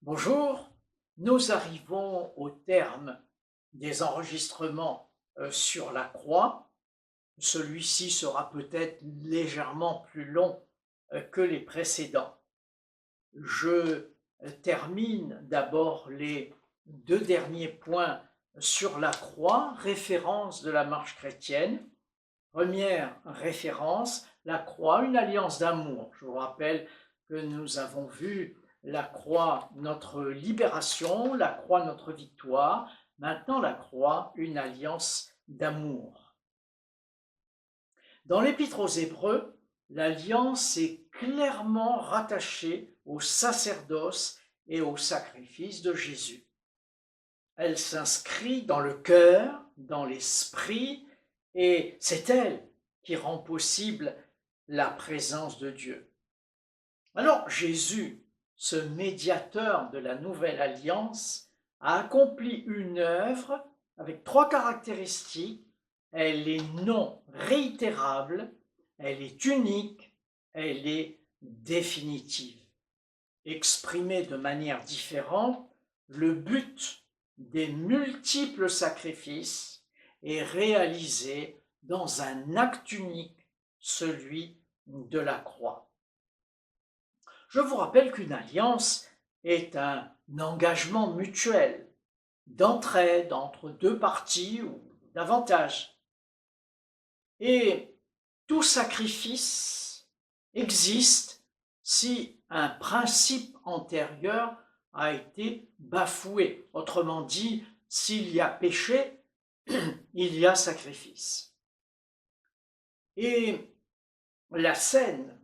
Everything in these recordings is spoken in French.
Bonjour, nous arrivons au terme des enregistrements sur la croix. Celui-ci sera peut-être légèrement plus long que les précédents. Je termine d'abord les deux derniers points sur la croix, référence de la marche chrétienne. Première référence, la croix, une alliance d'amour. Je vous rappelle que nous avons vu la croix, notre libération, la croix, notre victoire. Maintenant, la croix, une alliance d'amour. Dans l'Épître aux Hébreux, l'alliance est clairement rattachée au sacerdoce et au sacrifice de Jésus. Elle s'inscrit dans le cœur, dans l'esprit, et c'est elle qui rend possible la présence de Dieu. Alors Jésus, ce médiateur de la nouvelle alliance, a accompli une œuvre avec trois caractéristiques. Elle est non réitérable, elle est unique, elle est définitive. Exprimée de manière différente, le but des multiples sacrifices est réalisé dans un acte unique, celui de la croix. Je vous rappelle qu'une alliance est un engagement mutuel d'entraide entre deux parties ou davantage. Et tout sacrifice existe si un principe antérieur a été bafoué. Autrement dit, s'il y a péché, il y a sacrifice. Et la scène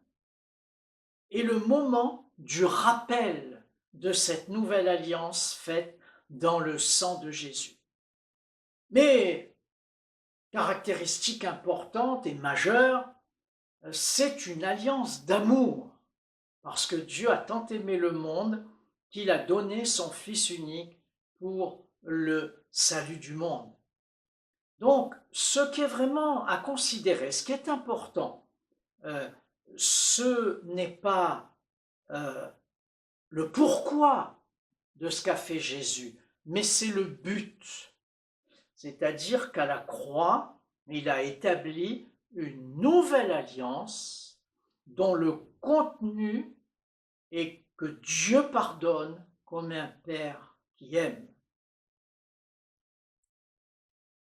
est le moment du rappel de cette nouvelle alliance faite dans le sang de Jésus. Mais, caractéristique importante et majeure, c'est une alliance d'amour, parce que Dieu a tant aimé le monde qu'il a donné son Fils unique pour le salut du monde. Donc, ce qui est vraiment à considérer, ce qui est important, ce n'est pas le pourquoi de ce qu'a fait Jésus, mais c'est le but. C'est-à-dire qu'à la croix, il a établi une nouvelle alliance dont le contenu est que Dieu pardonne comme un Père qui aime.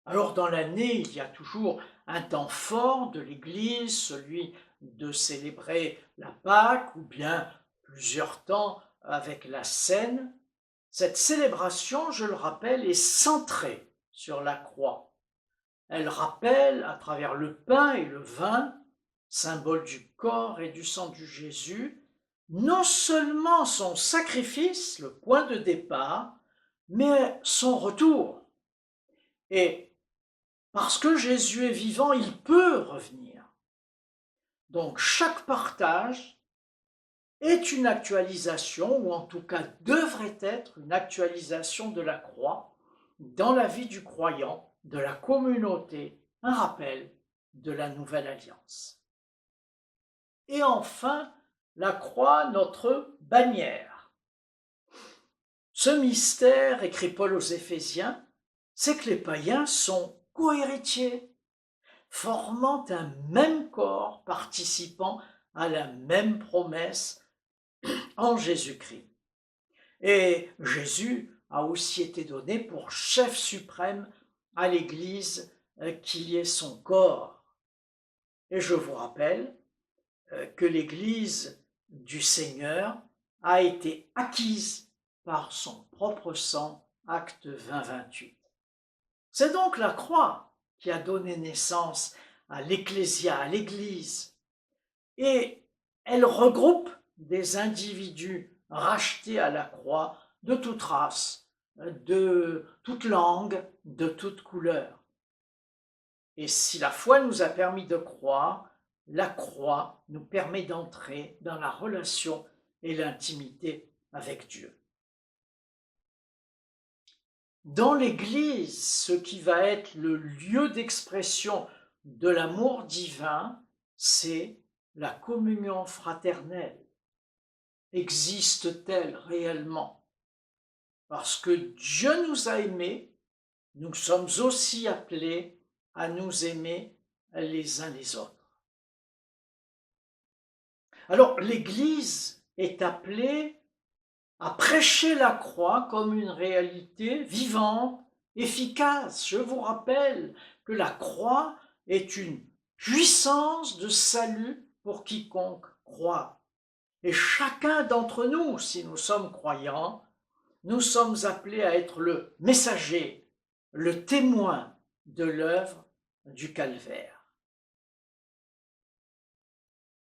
Alors dans l'année, il y a toujours un temps fort de l'Église, celui de célébrer la Pâque, ou bien plusieurs temps avec la Seine. Cette célébration, je le rappelle, est centrée sur la croix. Elle rappelle, à travers le pain et le vin, symbole du corps et du sang du Jésus, non seulement son sacrifice, le point de départ, mais son retour. Et parce que Jésus est vivant, il peut revenir. Donc chaque partage est une actualisation, ou en tout cas devrait être une actualisation de la croix dans la vie du croyant, de la communauté, un rappel de la nouvelle alliance. Et enfin, la croix, notre bannière. Ce mystère, écrit Paul aux Éphésiens, c'est que les païens sont co-héritiers, formant un même corps, participant à la même promesse en Jésus-Christ. Et Jésus a aussi été donné pour chef suprême à l'Église qui est son corps. Et je vous rappelle que l'Église du Seigneur a été acquise par son propre sang, acte 20-28. C'est donc la croix qui a donné naissance à l'Ecclésia, à l'Église, et elle regroupe des individus rachetés à la croix de toute race, de toute langue, de toute couleur. Et si la foi nous a permis de croire, la croix nous permet d'entrer dans la relation et l'intimité avec Dieu. Dans l'Église, ce qui va être le lieu d'expression de l'amour divin, c'est la communion fraternelle. Existe-t-elle réellement? parce que Dieu nous a aimés, nous sommes aussi appelés à nous aimer les uns les autres. Alors l'Église est appelée à prêcher la croix comme une réalité vivante, efficace. Je vous rappelle que la croix est une puissance de salut pour quiconque croit. Et chacun d'entre nous, si nous sommes croyants, nous sommes appelés à être le messager, le témoin de l'œuvre du calvaire.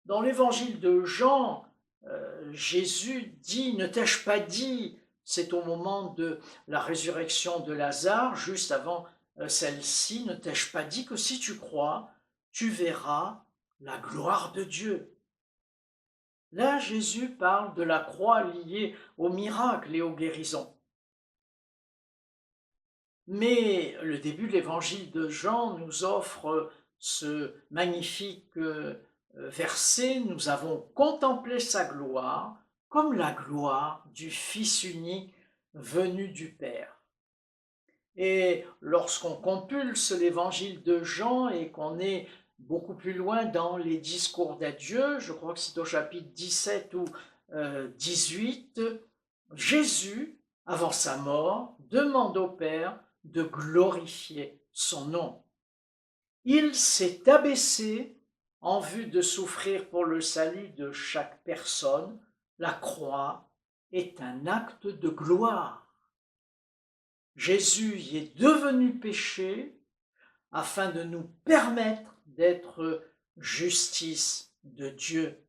Dans l'évangile de Jean, Jésus dit, ne t'ai-je pas dit, c'est au moment de la résurrection de Lazare, juste avant celle-ci, ne t'ai-je pas dit que si tu crois, tu verras la gloire de Dieu. Là, Jésus parle de la croix liée aux miracles et aux guérisons. Mais le début de l'évangile de Jean nous offre ce magnifique verset, nous avons contemplé sa gloire comme la gloire du Fils unique venu du Père. Et lorsqu'on compulse l'évangile de Jean et qu'on est beaucoup plus loin dans les discours d'adieu, je crois que c'est au chapitre 17 ou 18, Jésus, avant sa mort, demande au Père de glorifier son nom. Il s'est abaissé en vue de souffrir pour le salut de chaque personne. La croix est un acte de gloire. Jésus y est devenu péché afin de nous permettre d'être justice de Dieu.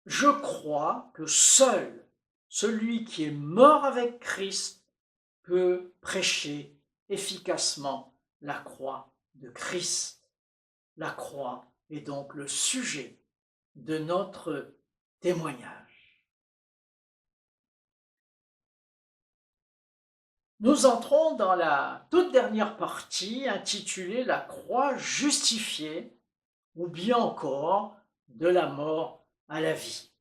Je crois que seul celui qui est mort avec Christ peut prêcher efficacement la croix de Christ. La croix est donc le sujet de notre témoignage. Nous entrons dans la toute dernière partie intitulée « La croix justifiée » ou bien encore « De la mort à la vie ».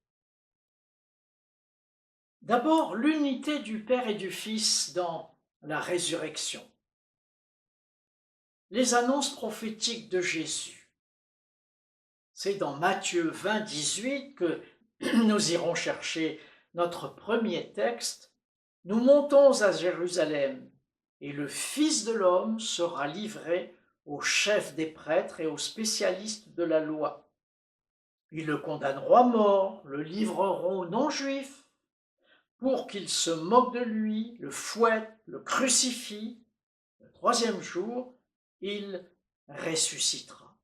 D'abord, l'unité du Père et du Fils dans la résurrection. Les annonces prophétiques de Jésus. C'est dans Matthieu 20, 18 que nous irons chercher notre premier texte. Nous montons à Jérusalem, et le Fils de l'homme sera livré aux chefs des prêtres et aux spécialistes de la loi. Ils le condamneront à mort, le livreront aux non-juifs, pour qu'ils se moquent de lui, le fouettent, le crucifient. Le troisième jour, il ressuscitera.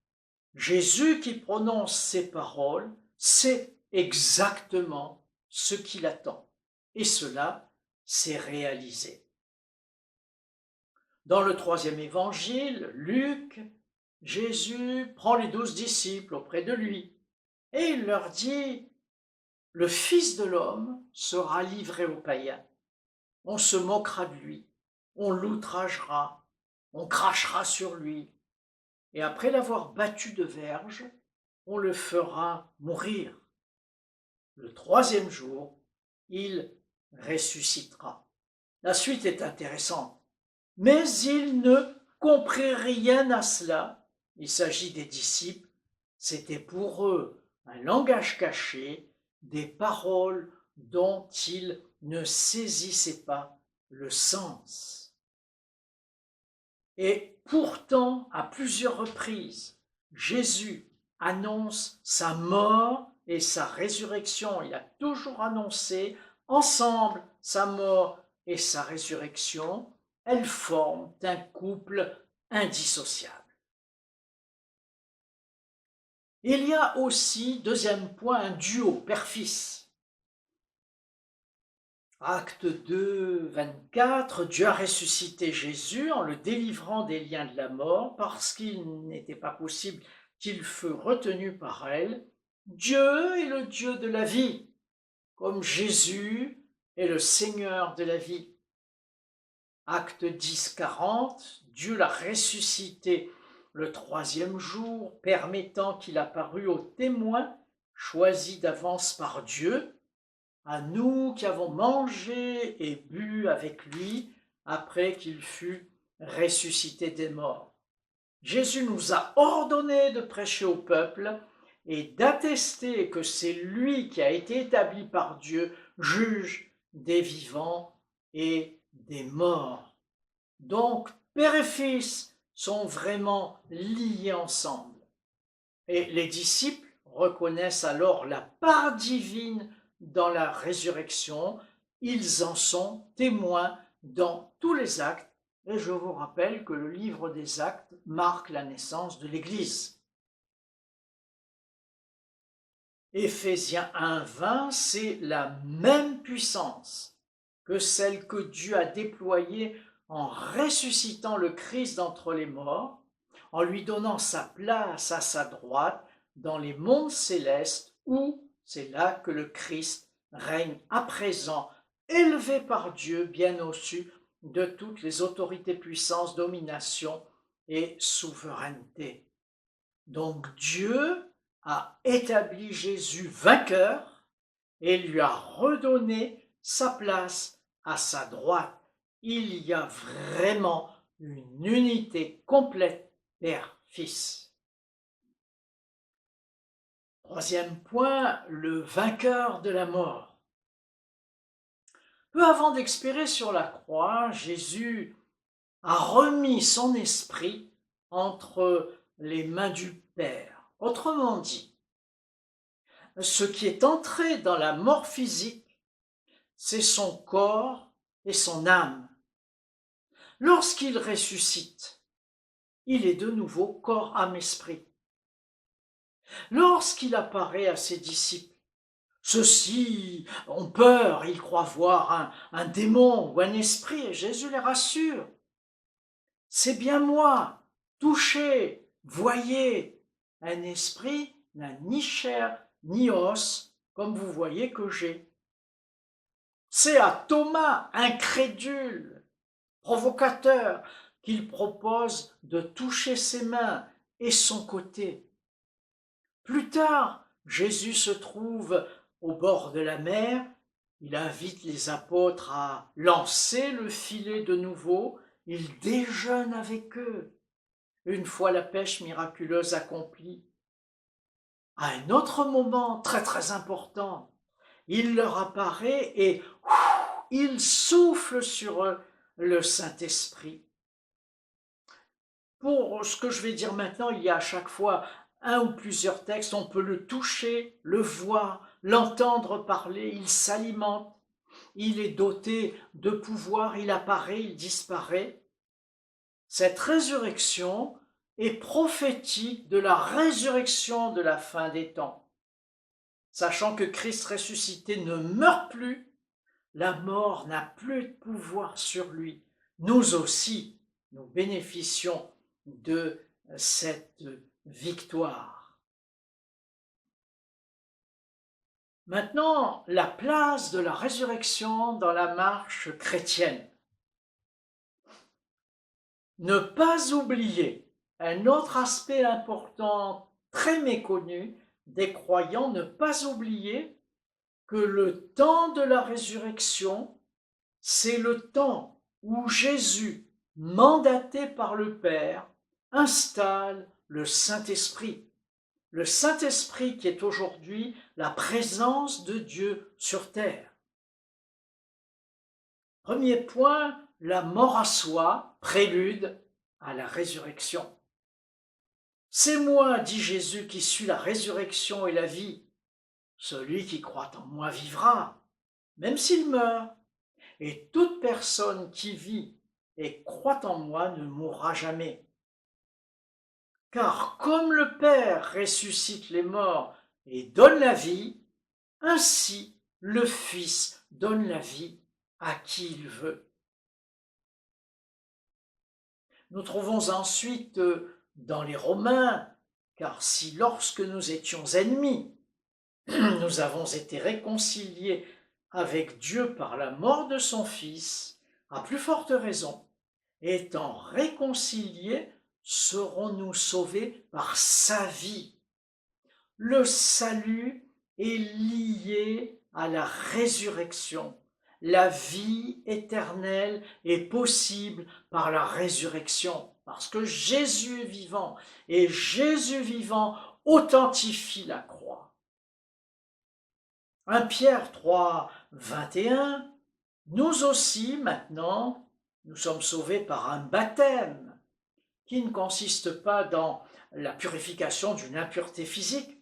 Jésus qui prononce ces paroles sait exactement ce qu'il attend. Et cela s'est réalisé. Dans le troisième évangile, Luc, Jésus prend les 12 disciples auprès de lui et il leur dit « Le Fils de l'homme sera livré aux païens. On se moquera de lui, on l'outragera, on crachera sur lui. Et après l'avoir battu de verge, on le fera mourir. Le troisième jour, il ressuscitera. » La suite est intéressante. Mais ils ne comprirent rien à cela. Il s'agit des disciples. C'était pour eux un langage caché, des paroles dont ils ne saisissaient pas le sens. Et pourtant, à plusieurs reprises, Jésus annonce sa mort et sa résurrection. Il a toujours annoncé ensemble sa mort et sa résurrection. Elles forment un couple indissociable. Il y a aussi, deuxième point, un duo père-fils. Acte 2, 24, Dieu a ressuscité Jésus en le délivrant des liens de la mort parce qu'il n'était pas possible qu'il fût retenu par elle. Dieu est le Dieu de la vie, comme Jésus est le Seigneur de la vie. Acte 10, 40, Dieu l'a ressuscité le troisième jour, permettant qu'il apparût aux témoins choisis d'avance par Dieu. à nous qui avons mangé et bu avec lui après qu'il fut ressuscité des morts. Jésus nous a ordonné de prêcher au peuple et d'attester que c'est lui qui a été établi par Dieu, juge des vivants et des morts. Donc, Père et Fils sont vraiment liés ensemble. Et les disciples reconnaissent alors la part divine dans la résurrection. Ils en sont témoins dans tous les actes. Et je vous rappelle que le livre des Actes marque la naissance de l'Église. Éphésiens 1:20, c'est la même puissance que celle que Dieu a déployée en ressuscitant le Christ d'entre les morts, en lui donnant sa place à sa droite dans les mondes célestes où c'est là que le Christ règne à présent, élevé par Dieu bien au-dessus de toutes les autorités, puissances, dominations et souveraineté. Donc Dieu a établi Jésus vainqueur et lui a redonné sa place à sa droite. Il y a vraiment une unité complète Père-Fils. Troisième point, le vainqueur de la mort. Peu avant d'expirer sur la croix, Jésus a remis son esprit entre les mains du Père. Autrement dit, ce qui est entré dans la mort physique, c'est son corps et son âme. Lorsqu'il ressuscite, il est de nouveau corps, âme, esprit. Lorsqu'il apparaît à ses disciples, ceux-ci ont peur, ils croient voir un démon ou un esprit, et Jésus les rassure. C'est bien moi, touchez, voyez. Un esprit n'a ni chair ni os, comme vous voyez que j'ai. C'est à Thomas, incrédule, provocateur, qu'il propose de toucher ses mains et son côté. Plus tard, Jésus se trouve au bord de la mer, il invite les apôtres à lancer le filet de nouveau, il déjeune avec eux. Une fois la pêche miraculeuse accomplie, à un autre moment très très important, il leur apparaît et il souffle sur eux le Saint-Esprit. Pour ce que je vais dire maintenant, il y a à chaque fois un ou plusieurs textes, on peut le toucher, le voir, l'entendre parler, il s'alimente, il est doté de pouvoir, il apparaît, il disparaît. Cette résurrection est prophétique de la résurrection de la fin des temps. Sachant que Christ ressuscité ne meurt plus, la mort n'a plus de pouvoir sur lui. Nous aussi, nous bénéficions de cette victoire. Maintenant, la place de la résurrection dans la marche chrétienne. Ne pas oublier un autre aspect important, très méconnu des croyants, ne pas oublier que le temps de la résurrection, c'est le temps où Jésus, mandaté par le Père, installe le Saint-Esprit. Le Saint-Esprit qui est aujourd'hui la présence de Dieu sur terre. Premier point, la mort à soi, prélude à la résurrection. C'est moi, dit Jésus, qui suis la résurrection et la vie. Celui qui croit en moi vivra, même s'il meurt. Et toute personne qui vit et croit en moi ne mourra jamais. Car comme le Père ressuscite les morts et donne la vie, ainsi le Fils donne la vie à qui il veut. Nous trouvons ensuite dans les Romains, car si lorsque nous étions ennemis, nous avons été réconciliés avec Dieu par la mort de son Fils, à plus forte raison, étant réconciliés, serons-nous sauvés par sa vie. Le salut est lié à la résurrection. La vie éternelle est possible par la résurrection, parce que Jésus est vivant, et Jésus vivant authentifie la croix. 1 Pierre 3, 21, nous aussi maintenant, nous sommes sauvés par un baptême qui ne consiste pas dans la purification d'une impureté physique,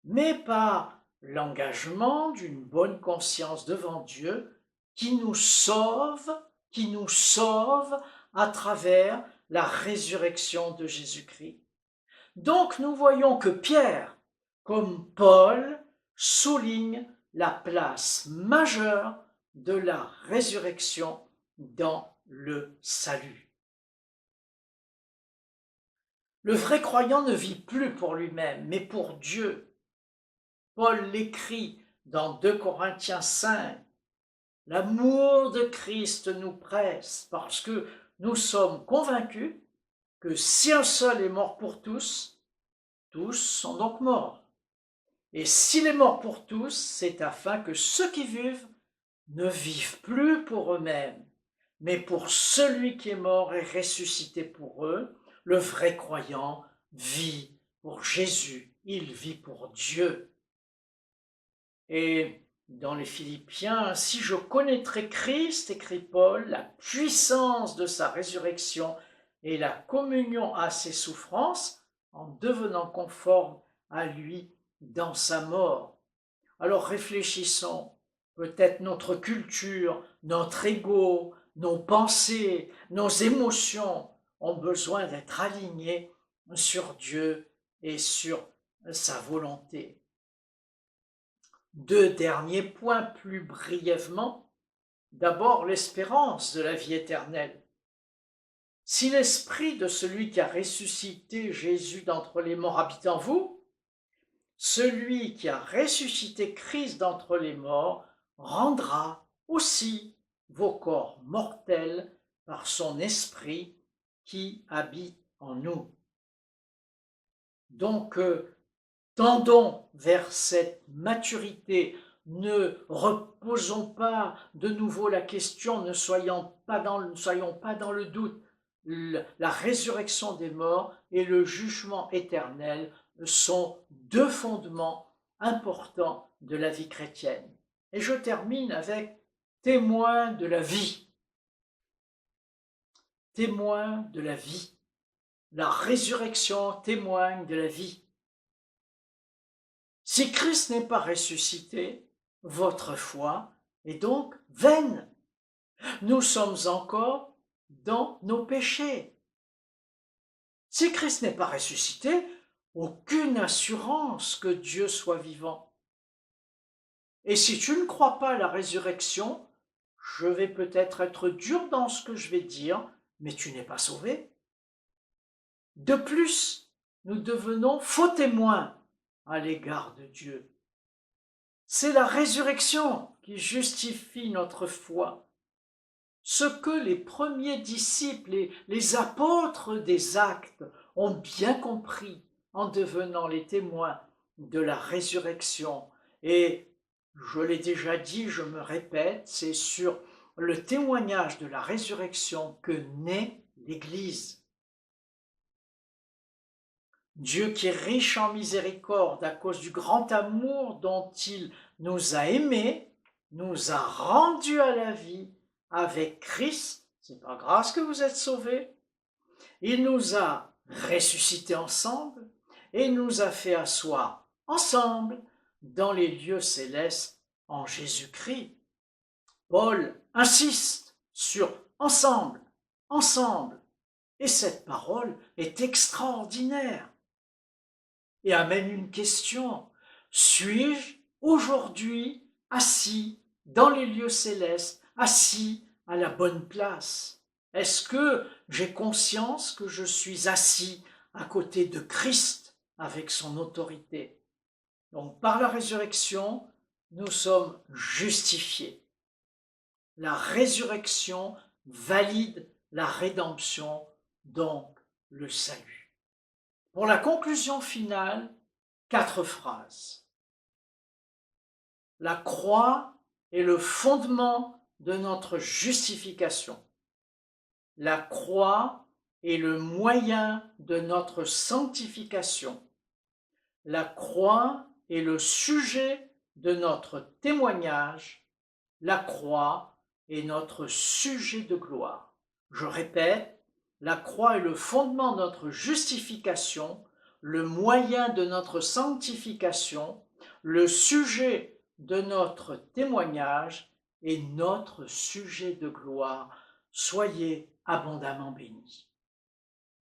mais par l'engagement d'une bonne conscience devant Dieu qui nous sauve à travers la résurrection de Jésus-Christ. Donc nous voyons que Pierre, comme Paul, souligne la place majeure de la résurrection dans le salut. Le vrai croyant ne vit plus pour lui-même, mais pour Dieu. Paul l'écrit dans 2 Corinthiens 5. L'amour de Christ nous presse parce que nous sommes convaincus que si un seul est mort pour tous, tous sont donc morts. Et s'il est mort pour tous, c'est afin que ceux qui vivent ne vivent plus pour eux-mêmes, mais pour celui qui est mort et ressuscité pour eux. Le vrai croyant vit pour Jésus, il vit pour Dieu. Et dans les Philippiens, si je connaîtrais Christ, écrit Paul, la puissance de sa résurrection et la communion à ses souffrances, en devenant conforme à lui dans sa mort. Alors réfléchissons, peut-être notre culture, notre ego, nos pensées, nos émotions ont besoin d'être alignés sur Dieu et sur sa volonté. 2 derniers points plus brièvement. D'abord, l'espérance de la vie éternelle. Si l'esprit de celui qui a ressuscité Jésus d'entre les morts habite en vous, celui qui a ressuscité Christ d'entre les morts rendra aussi vos corps mortels par son esprit qui habite en nous. Donc, tendons vers cette maturité, ne reposons pas de nouveau la question, ne soyons pas dans le doute. La résurrection des morts et le jugement éternel sont deux fondements importants de la vie chrétienne. Et je termine avec témoin de la vie. Témoin de la vie. La résurrection témoigne de la vie. Si Christ n'est pas ressuscité, votre foi est donc vaine. Nous sommes encore dans nos péchés. Si Christ n'est pas ressuscité, aucune assurance que Dieu soit vivant. Et si tu ne crois pas à la résurrection, je vais peut-être être dur dans ce que je vais dire, mais tu n'es pas sauvé. De plus, nous devenons faux témoins à l'égard de Dieu. C'est la résurrection qui justifie notre foi. Ce que les premiers disciples et les apôtres des actes ont bien compris en devenant les témoins de la résurrection. Et je l'ai déjà dit, je me répète, c'est sur le témoignage de la résurrection que naît l'Église. Dieu qui est riche en miséricorde à cause du grand amour dont il nous a aimés, nous a rendus à la vie avec Christ. C'est pas grâce que vous êtes sauvés. Il nous a ressuscités ensemble et nous a fait asseoir ensemble dans les lieux célestes en Jésus-Christ. Paul insiste sur ensemble, ensemble. Et cette parole est extraordinaire et amène une question. Suis-je aujourd'hui assis dans les lieux célestes, assis à la bonne place? Est-ce que j'ai conscience que je suis assis à côté de Christ avec son autorité? Donc par la résurrection, nous sommes justifiés. La résurrection valide la rédemption, donc le salut. Pour la conclusion finale, 4 phrases. La croix est le fondement de notre justification. La croix est le moyen de notre sanctification. La croix est le sujet de notre témoignage. La croix est notre sujet de gloire. Je répète, la croix est le fondement de notre justification, le moyen de notre sanctification, le sujet de notre témoignage et notre sujet de gloire. Soyez abondamment bénis.